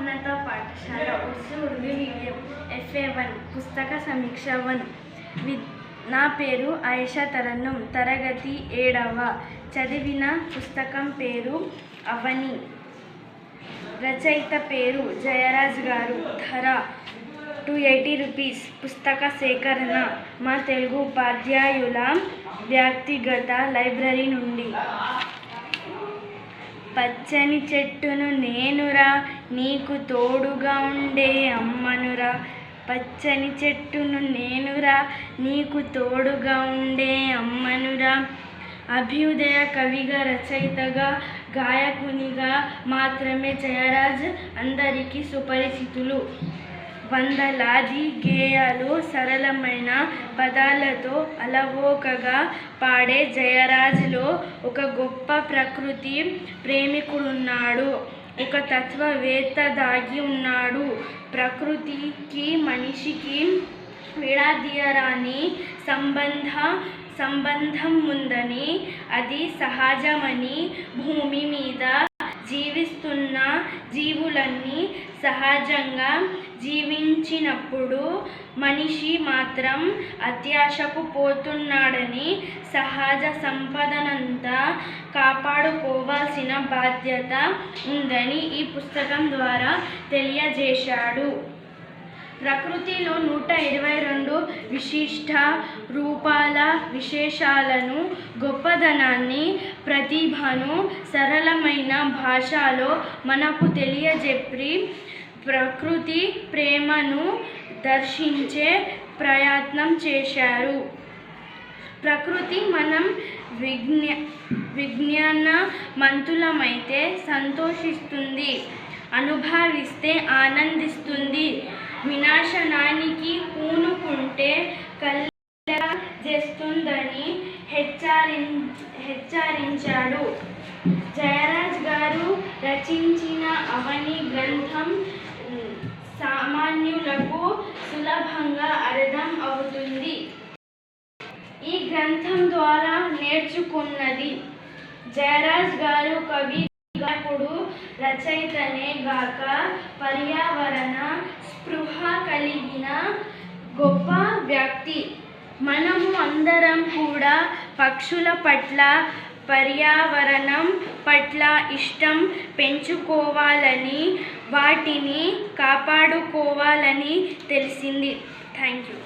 ఉన్నత పాఠశాల Urs Urdu medium FA1 పుస్తక సమీక్ష 1 నా పేరు ఆయేషా తరన్నుమ్. తరగతి 7వ. చదివిన పుస్తకం పేరు అవని. రచయిత పేరు జయరాజ్ గారు. ధర 280 రూపీస్. పుస్తక సేకరణ మా తెలుగు ఉపాధ్యాయుల వ్యక్తిగత లైబ్రరీ నుండి. పచ్చని చెట్టును నేనురా, నీకు తోడుగా ఉండే అమ్మనురా. పచ్చని చెట్టును నేనురా, నీకు తోడుగా ఉండే అమ్మనురా. అభ్యుదయ కవిగా, రచయితగా, గాయకునిగా మాత్రమే జయరాజ్ అందరికీ సుపరిచితులు. వందలాది గేయాలు సరళమైన పదాలతో అలవోకగా పాడే జయరాజ్లో ఒక గొప్ప ప్రకృతి ప్రేమికుడున్నాడు. ఒక తత్వవేత్త దాగి ఉన్నాడు. ప్రకృతికి మనిషికి విడదీయరాని సంబంధం ఉందని, అది సహజమని, భూమి మీద జీవిస్తున్న జీవులన్నీ సహజంగా జీవించినప్పుడు మనిషి మాత్రం అత్యాశకు పోతున్నాడని, సహజ సంపదనంతా కాపాడుకోవాల్సిన బాధ్యత ఉందని ఈ పుస్తకం ద్వారా తెలియజేశాడు. ప్రకృతిలో 122 విశిష్ట రూపాల విశేషాలను, గొప్పదనాన్ని, ప్రతిభను సరళమైన భాషలో మనకు తెలియజెప్పి ప్రకృతి ప్రేమను దర్శించే ప్రయత్నం చేశారు. ప్రకృతి మనం విజ్ఞానవంతులమైతే సంతోషిస్తుంది, అనుభవిస్తే ఆనందిస్తుంది, వినాశనానికి పూనుకుంటే కలత చేస్తుందని హెచ్చరించాడు. జయరాజ్ గారు రచించిన అవని గ్రంథం సామాన్యులకు సులభంగా అర్థం అవుతుంది. ఈ గ్రంథం ద్వారా నేర్చుకున్నది, జయరాజ్ గారు కవి, గాయకుడు, రచయితనే గాక పర్యావరణ స్పృహ కలిగిన గొప్ప వ్యక్తి. మనము అందరం కూడా పక్షుల పట్ల, పర్యావరణం పట్ల ఇష్టం పెంచుకోవాలని, వాటిని కాపాడుకోవాలని తెలిసింది. Thank you.